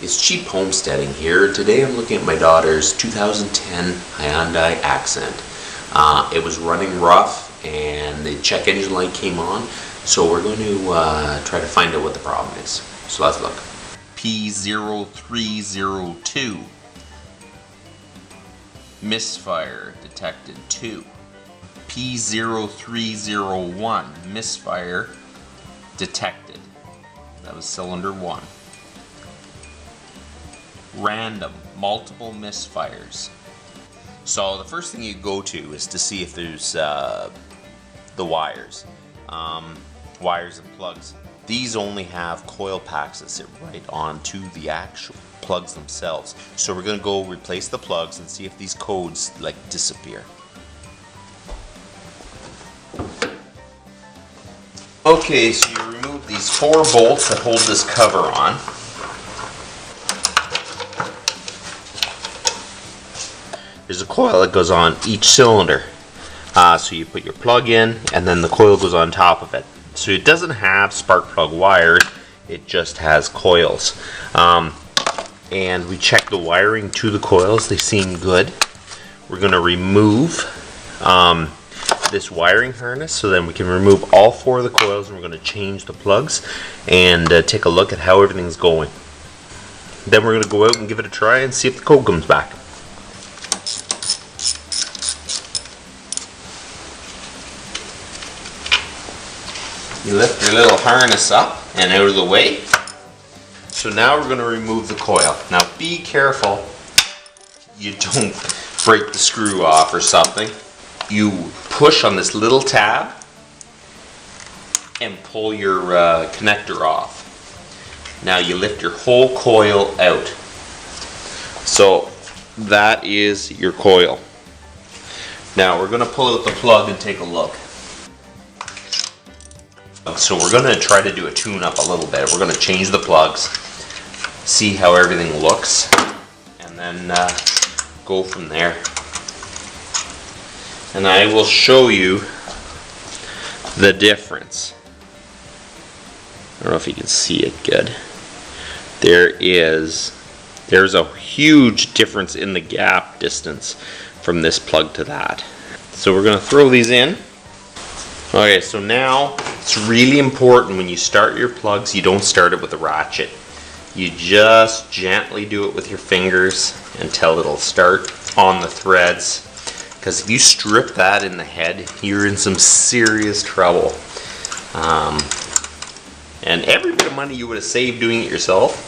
It's cheap homesteading here. Today I'm looking at my daughter's 2010 Hyundai Accent. It was running rough and the check engine light came on, so we're going to try to find out what the problem is. So let's look. P0302. Misfire detected 2. P0301. Misfire detected. That was cylinder 1. Random, multiple misfires. So the first thing you go to is to see if there's the wires. Wires and plugs. These only have coil packs that sit right onto the actual plugs themselves. So we're going to go replace the plugs and see if these codes like disappear. Okay, so you remove these 4 bolts that hold this cover on. There's a coil that goes on each cylinder. So you put your plug in and then the coil goes on top of it. So it doesn't have spark plug wires, it just has coils. And we checked the wiring to the coils, they seem good. We're going to remove this wiring harness so then we can remove all 4 of the coils, and we're going to change the plugs and take a look at how everything's going. Then we're going to go out and give it a try and see if the code comes back. You lift your little harness up and out of the way. So now we're going to remove the coil. Now be careful you don't break the screw off or something. You push on this little tab and pull your connector off. Now you lift your whole coil out. So that is your coil. Now we're going to pull out the plug and take a look. So we're going to try to do a tune-up a little bit. We're going to change the plugs, see how everything looks, and then go from there. And I will show you the difference. I don't know if you can see it good. There's a huge difference in the gap distance from this plug to that. So we're going to throw these in. Okay, so now it's really important when you start your plugs, you don't start it with a ratchet. You just gently do it with your fingers until it'll start on the threads. Because if you strip that in the head, you're in some serious trouble. And every bit of money you would have saved doing it yourself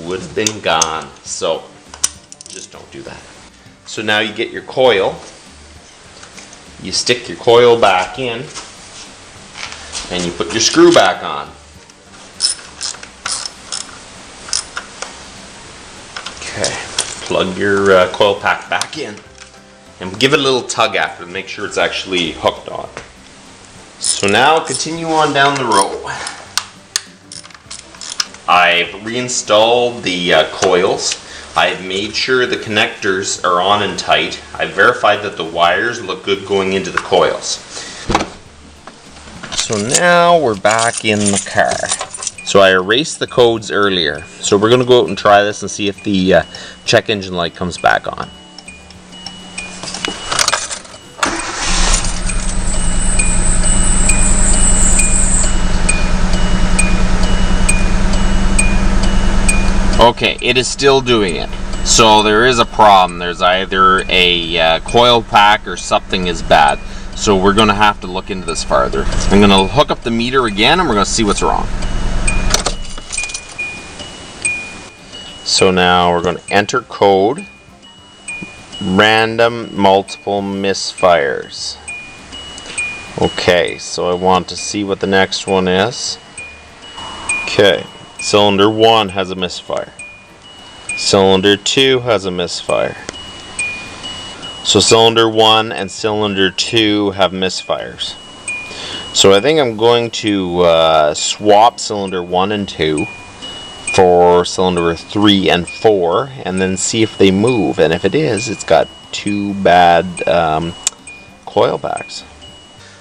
would have been gone. So just don't do that. So now you get your coil. You stick your coil back in and you put your screw back on. Okay, plug your coil pack back in and give it a little tug after to make sure it's actually hooked on. So now continue on down the row. I've reinstalled the coils. I've made sure the connectors are on and tight. I've verified that the wires look good going into the coils. So now we're back in the car. So I erased the codes earlier. So we're going to go out and try this and see if the check engine light comes back on. Okay, it is still doing it. So there is a problem. There's either a coil pack or something is bad. So we're going to have to look into this farther. I'm going to hook up the meter again and we're going to see what's wrong. So now we're going to enter code. Random multiple misfires. Okay, so I want to see what the next one is. Okay. Cylinder 1 has a misfire. Cylinder 2 has a misfire. So cylinder 1 and cylinder 2 have misfires. So I think I'm going to swap cylinder 1 and 2 for cylinder 3 and 4 and then see if they move. And if it is, it's got 2 bad coil packs.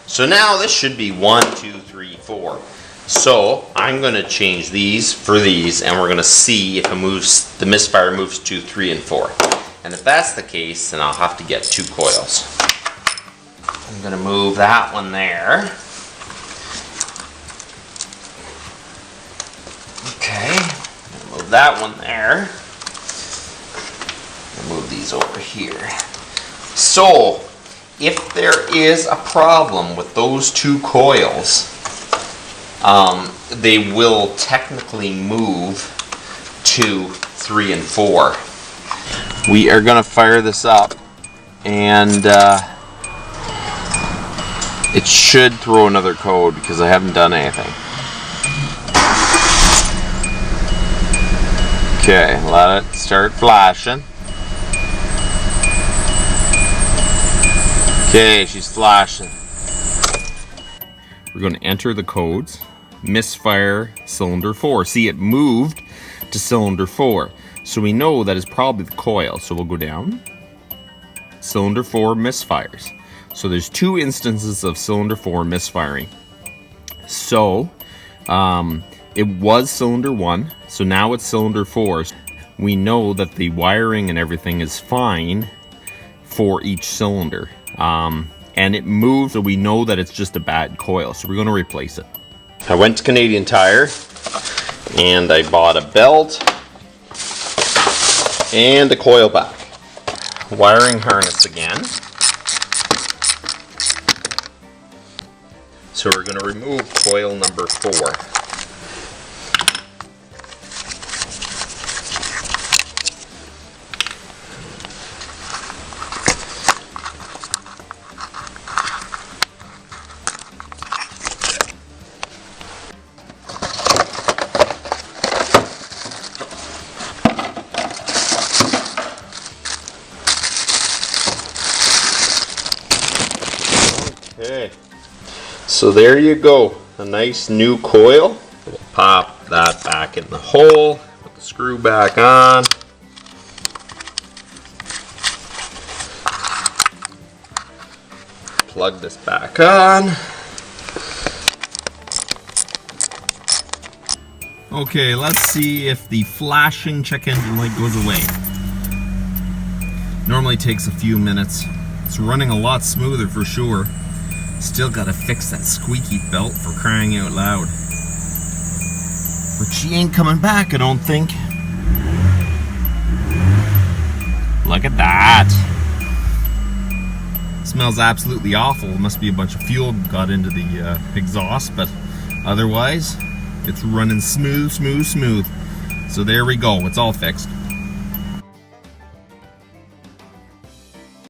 So now this should be 1, 2, 3, 4. So I'm going to change these for these, and we're going to see if it moves, the misfire moves to 3 and 4. And if that's the case, then I'll have to get 2 coils. I'm going to move that one there. Okay, I'm going to move that one there. Move these over here. So, if there is a problem with those 2 coils, they will technically move to 3 and 4. We are going to fire this up, and it should throw another code because I haven't done anything. Okay, let it start flashing. Okay, she's flashing. We're going to enter the codes. Misfire cylinder 4. See, it moved to cylinder 4. So we know that is probably the coil. So we'll go down. Cylinder 4 misfires. So there's 2 instances of cylinder 4 misfiring. So it was cylinder 1. So now it's cylinder 4. We know that the wiring and everything is fine for each cylinder. And it moved, so we know that it's just a bad coil, so we're going to replace it. I went to Canadian Tire and I bought a belt and a coil back. Wiring harness again. So we're going to remove coil number 4. Okay, so there you go, a nice new coil. We'll pop that back in the hole, put the screw back on. Plug this back on. Okay, let's see if the flashing check engine light goes away. Normally takes a few minutes. It's running a lot smoother for sure. Still gotta fix that squeaky belt, for crying out loud. But she ain't coming back, I don't think. Look at that. Smells absolutely awful. Must be a bunch of fuel got into the exhaust, but otherwise, it's running smooth, smooth, smooth. So there we go, it's all fixed.